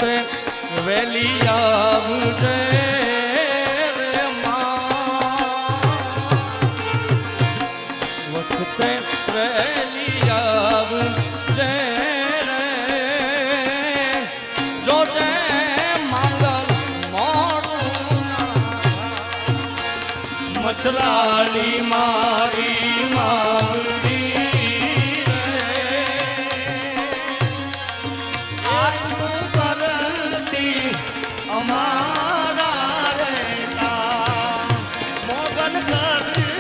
વખતે વેલી આવજે રે માં, વખતે વેલી આવજે રે, જોજે માંગલ મોડું મછલાલી મારી માવડી અમારા રેતા મોગન કરી